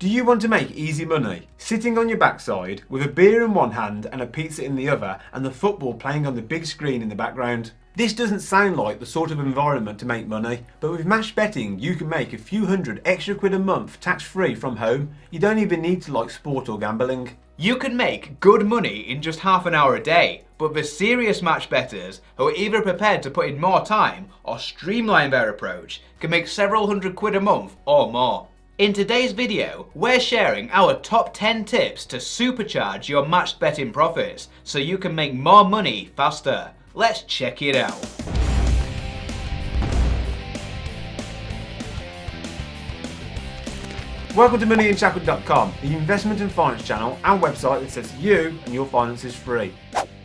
Do you want to make easy money, sitting on your backside with a beer in one hand and a pizza in the other and the football playing on the big screen in the background? This doesn't sound like the sort of environment to make money, but with match betting you can make a few hundred extra quid a month tax-free from home. You don't even need to like sport or gambling. You can make good money in just half an hour a day, but the serious match bettors who are either prepared to put in more time or streamline their approach can make several hundred quid a month or more. In today's video, we're sharing our top 10 tips to supercharge your matched betting profits so you can make more money faster. Let's check it out. Welcome to Unshackled.com, the investment and finance channel and website that sets you and your finances free.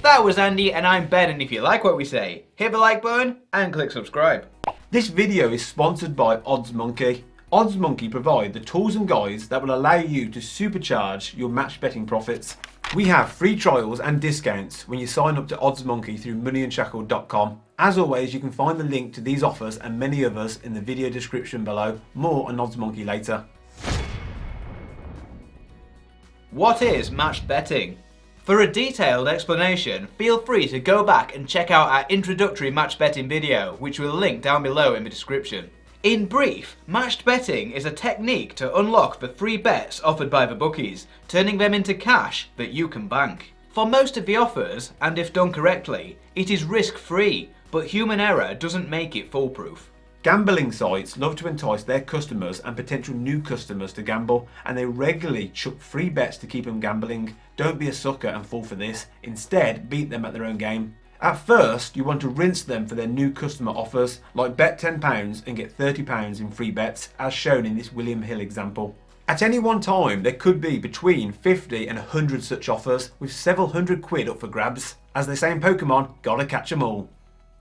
That was Andy and I'm Ben, and if you like what we say, hit the like button and click subscribe. This video is sponsored by OddsMonkey. OddsMonkey provide the tools and guides that will allow you to supercharge your match betting profits. We have free trials and discounts when you sign up to OddsMonkey through Unshackled.com. As always, you can find the link to these offers and many others in the video description below. More on OddsMonkey later. What is matched betting? For a detailed explanation, feel free to go back and check out our introductory match betting video, which we'll link down below in the description. In brief, matched betting is a technique to unlock the free bets offered by the bookies, turning them into cash that you can bank. For most of the offers, and if done correctly, it is risk-free, but human error doesn't make it foolproof. Gambling sites love to entice their customers and potential new customers to gamble, and they regularly chuck free bets to keep them gambling. Don't be a sucker and fall for this. Instead, beat them at their own game. At first, you want to rinse them for their new customer offers, like bet £10 and get £30 in free bets, as shown in this William Hill example. At any one time, there could be between 50 and 100 such offers, with several hundred quid up for grabs. As they say in Pokemon, gotta catch 'em all.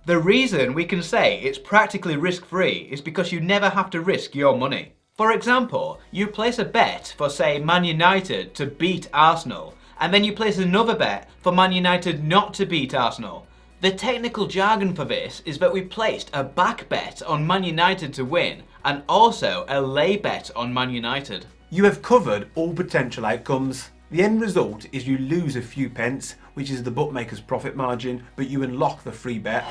The reason we can say it's practically risk-free is because you never have to risk your money. For example, you place a bet for, say, Man United to beat Arsenal, and then you place another bet for Man United not to beat Arsenal. The technical jargon for this is that we placed a back bet on Man United to win and also a lay bet on Man United. You have covered all potential outcomes. The end result is you lose a few pence, which is the bookmaker's profit margin, but you unlock the free bet.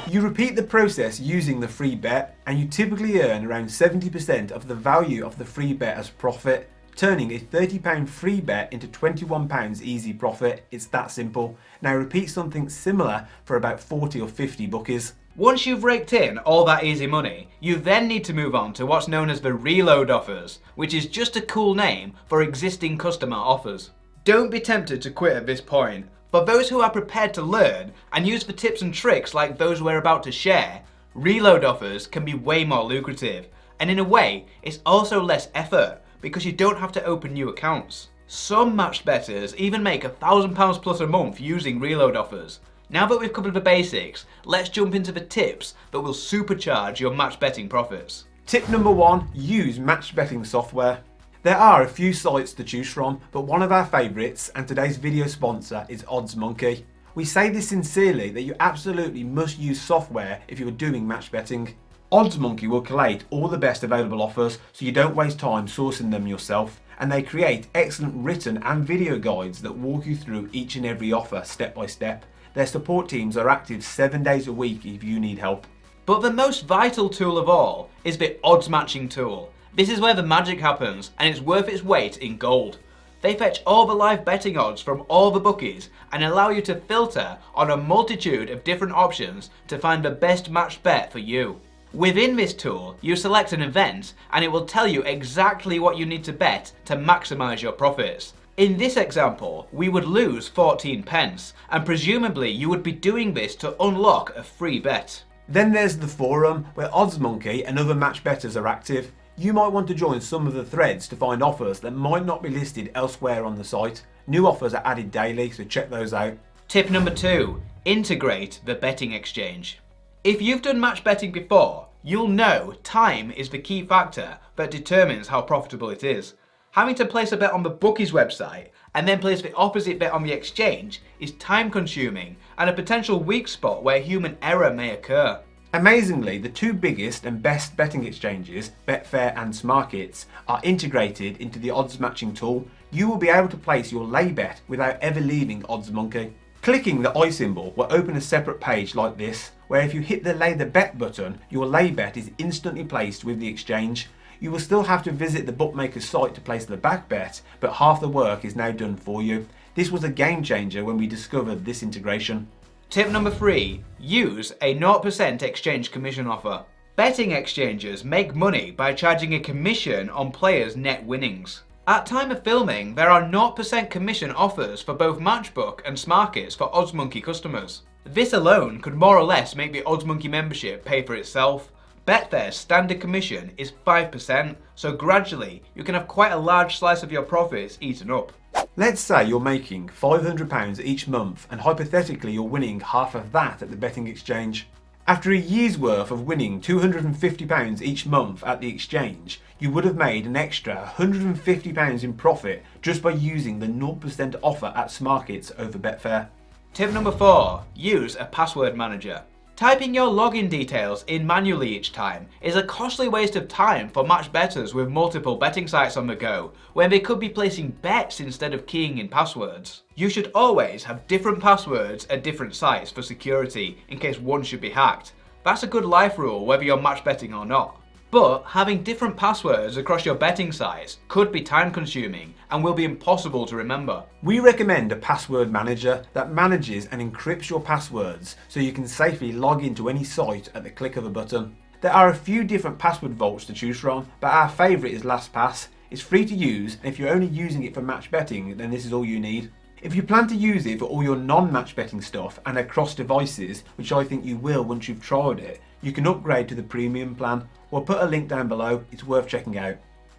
You repeat the process using the free bet, and you typically earn around 70% of the value of the free bet as profit, turning a £30 free bet into £21 easy profit. It's that simple. Now repeat something similar for about 40 or 50 bookies. Once you've raked in all that easy money, you then need to move on to what's known as the reload offers, which is just a cool name for existing customer offers. Don't be tempted to quit at this point. For those who are prepared to learn and use the tips and tricks like those we're about to share, reload offers can be way more lucrative, and in a way, it's also less effort because you don't have to open new accounts. Some matched bettors even make £1,000 plus a month using reload offers. Now that we've covered the basics, let's jump into the tips that will supercharge your match betting profits. Tip number 1, use match betting software. There are a few sites to choose from, but one of our favourites and today's video sponsor is OddsMonkey. We say this sincerely that you absolutely must use software if you are doing match betting. OddsMonkey will collate all the best available offers so you don't waste time sourcing them yourself, and they create excellent written and video guides that walk you through each and every offer step by step. Their support teams are active 7 days a week if you need help. But the most vital tool of all is the odds matching tool. This is where the magic happens, and it's worth its weight in gold. They fetch all the live betting odds from all the bookies and allow you to filter on a multitude of different options to find the best matched bet for you. Within this tool, you select an event and it will tell you exactly what you need to bet to maximize your profits. In this example, we would lose 14 pence, and presumably you would be doing this to unlock a free bet. Then there's the forum, where OddsMonkey and other match bettors are active. You might want to join some of the threads to find offers that might not be listed elsewhere on the site. New offers are added daily, so check those out. Tip number 2, integrate the betting exchange. If you've done match betting before, you'll know time is the key factor that determines how profitable it is. Having to place a bet on the bookie's website and then place the opposite bet on the exchange is time consuming and a potential weak spot where human error may occur. Amazingly, the two biggest and best betting exchanges, Betfair and Smarkets, are integrated into the odds matching tool. You will be able to place your lay bet without ever leaving OddsMonkey. Clicking the I symbol will open a separate page like this, where if you hit the lay the bet button, your lay bet is instantly placed with the exchange. You will still have to visit the bookmaker's site to place the back bet, but half the work is now done for you. This was a game changer when we discovered this integration. Tip number 3, use a 0% exchange commission offer. Betting exchanges make money by charging a commission on players' net winnings. At time of filming, there are 0% commission offers for both Matchbook and Smarkets for OddsMonkey customers. This alone could more or less make the OddsMonkey membership pay for itself. Betfair's standard commission is 5%, so gradually you can have quite a large slice of your profits eaten up. Let's say you're making £500 each month and hypothetically you're winning half of that at the betting exchange. After a year's worth of winning £250 each month at the exchange, you would have made an extra £150 in profit just by using the 0% offer at Smarkets over Betfair. Tip number 4, use a password manager. Typing your login details in manually each time is a costly waste of time for match bettors with multiple betting sites on the go, when they could be placing bets instead of keying in passwords. You should always have different passwords at different sites for security in case one should be hacked. That's a good life rule whether you're match betting or not. But having different passwords across your betting sites could be time consuming and will be impossible to remember. We recommend a password manager that manages and encrypts your passwords so you can safely log into any site at the click of a button. There are a few different password vaults to choose from, but our favourite is LastPass. It's free to use, and if you're only using it for match betting, then this is all you need. If you plan to use it for all your non-match betting stuff and across devices, which I think you will once you've tried it, you can upgrade to the premium plan. We'll put a link down below, it's worth checking out.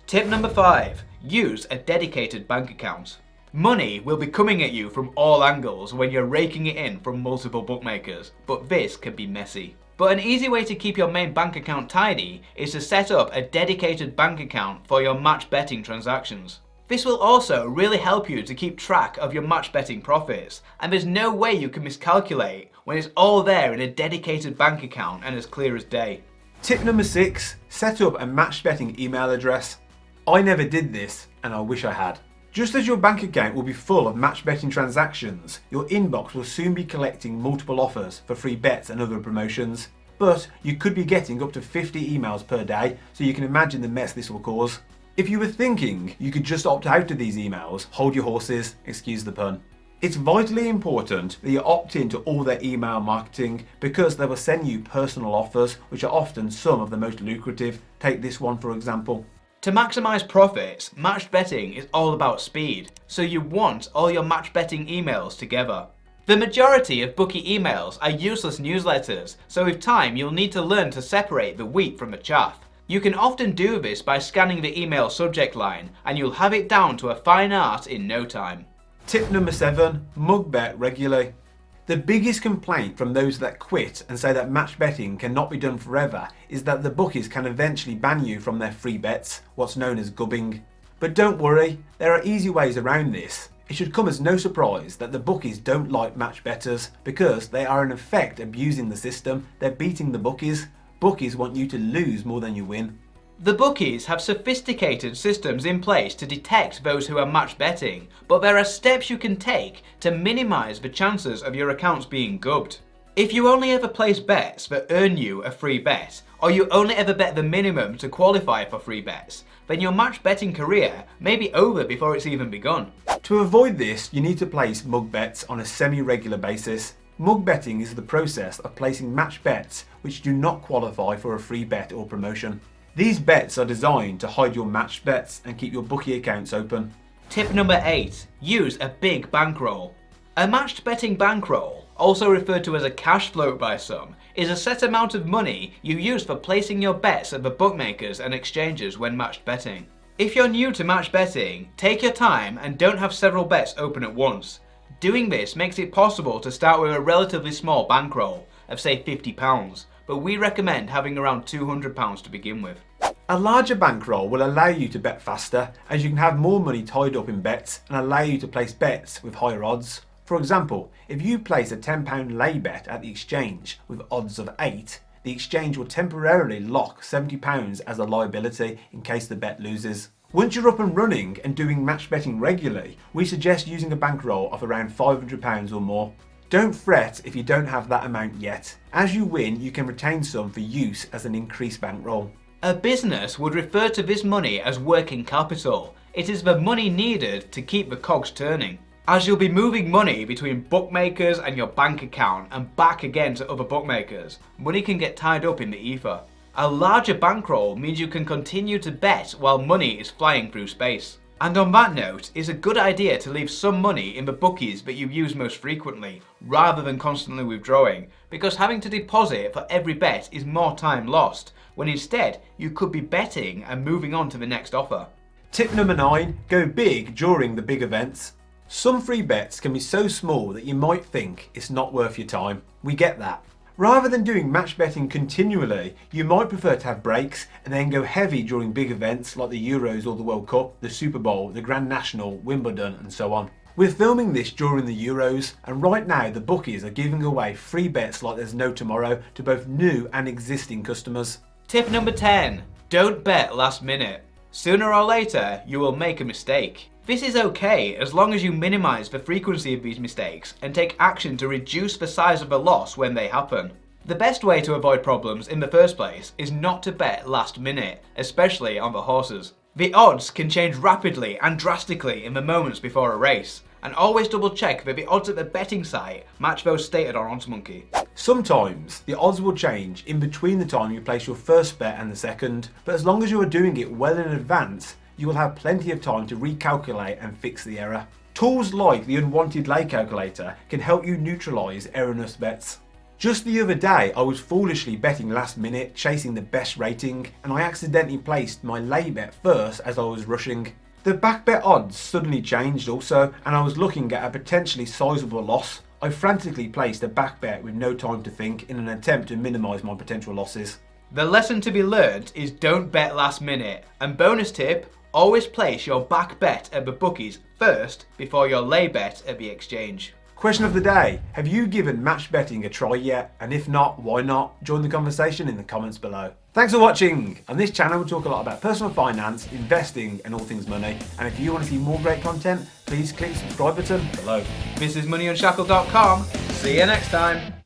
Tip number 5, use a dedicated bank account. Money will be coming at you from all angles when you're raking it in from multiple bookmakers, but this can be messy. But an easy way to keep your main bank account tidy is to set up a dedicated bank account for your match betting transactions. This will also really help you to keep track of your match betting profits, and there's no way you can miscalculate when it's all there in a dedicated bank account and as clear as day. Tip number 6, set up a match betting email address. I never did this, and I wish I had. Just as your bank account will be full of match betting transactions, your inbox will soon be collecting multiple offers for free bets and other promotions. But you could be getting up to 50 emails per day, so you can imagine the mess this will cause. If you were thinking you could just opt out of these emails, hold your horses, excuse the pun. It's vitally important that you opt into all their email marketing because they will send you personal offers, which are often some of the most lucrative. Take this one for example. To maximise profits, match betting is all about speed, so you want all your match betting emails together. The majority of bookie emails are useless newsletters, so with time you'll need to learn to separate the wheat from the chaff. You can often do this by scanning the email subject line, and you'll have it down to a fine art in no time. Tip number 7, mug bet regularly. The biggest complaint from those that quit and say that match betting cannot be done forever is that the bookies can eventually ban you from their free bets, what's known as gubbing. But don't worry, there are easy ways around this. It should come as no surprise that the bookies don't like match bettors because they are in effect abusing the system. They're beating the bookies. Bookies want you to lose more than you win. The bookies have sophisticated systems in place to detect those who are match betting, but there are steps you can take to minimise the chances of your accounts being gubbed. If you only ever place bets that earn you a free bet, or you only ever bet the minimum to qualify for free bets, then your match betting career may be over before it's even begun. To avoid this, you need to place mug bets on a semi-regular basis. Mug betting is the process of placing match bets which do not qualify for a free bet or promotion. These bets are designed to hide your matched bets and keep your bookie accounts open. Tip number 8. Use a big bankroll. A matched betting bankroll, also referred to as a cash float by some, is a set amount of money you use for placing your bets at the bookmakers and exchanges when matched betting. If you're new to match betting, take your time and don't have several bets open at once. Doing this makes it possible to start with a relatively small bankroll of say £50, but we recommend having around £200 to begin with. A larger bankroll will allow you to bet faster as you can have more money tied up in bets and allow you to place bets with higher odds. For example, if you place a £10 lay bet at the exchange with odds of 8, the exchange will temporarily lock £70 as a liability in case the bet loses. Once you're up and running and doing match betting regularly, we suggest using a bankroll of around £500 or more. Don't fret if you don't have that amount yet. As you win, you can retain some for use as an increased bankroll. A business would refer to this money as working capital. It is the money needed to keep the cogs turning. As you'll be moving money between bookmakers and your bank account and back again to other bookmakers, money can get tied up in the ether. A larger bankroll means you can continue to bet while money is flying through space. And on that note, it's a good idea to leave some money in the bookies that you use most frequently, rather than constantly withdrawing, because having to deposit for every bet is more time lost, when instead you could be betting and moving on to the next offer. Tip number 9, go big during the big events. Some free bets can be so small that you might think it's not worth your time. We get that. Rather than doing match betting continually, you might prefer to have breaks and then go heavy during big events like the Euros or the World Cup, the Super Bowl, the Grand National, Wimbledon and so on. We're filming this during the Euros, and right now the bookies are giving away free bets like there's no tomorrow to both new and existing customers. Tip number 10, don't bet last minute. Sooner or later, you will make a mistake. This is okay as long as you minimize the frequency of these mistakes and take action to reduce the size of the loss when they happen. The best way to avoid problems in the first place is not to bet last minute, especially on the horses. The odds can change rapidly and drastically in the moments before a race, and always double check that the odds at the betting site match those stated on OddsMonkey. Sometimes the odds will change in between the time you place your first bet and the second, but as long as you are doing it well in advance, you will have plenty of time to recalculate and fix the error. Tools like the unwanted lay calculator can help you neutralise erroneous bets. Just the other day I was foolishly betting last minute, chasing the best rating, and I accidentally placed my lay bet first as I was rushing. The back bet odds suddenly changed also, and I was looking at a potentially sizable loss. I frantically placed a back bet with no time to think in an attempt to minimise my potential losses. The lesson to be learned is don't bet last minute, and bonus tip, always place your back bet at the bookies first before your lay bet at the exchange. Question of the day, have you given match betting a try yet? And if not, why not? Join the conversation in the comments below. Thanks for watching. On this channel we talk a lot about personal finance, investing and all things money. And if you want to see more great content, please click the subscribe button below. This is moneyunshackled.com. See you next time.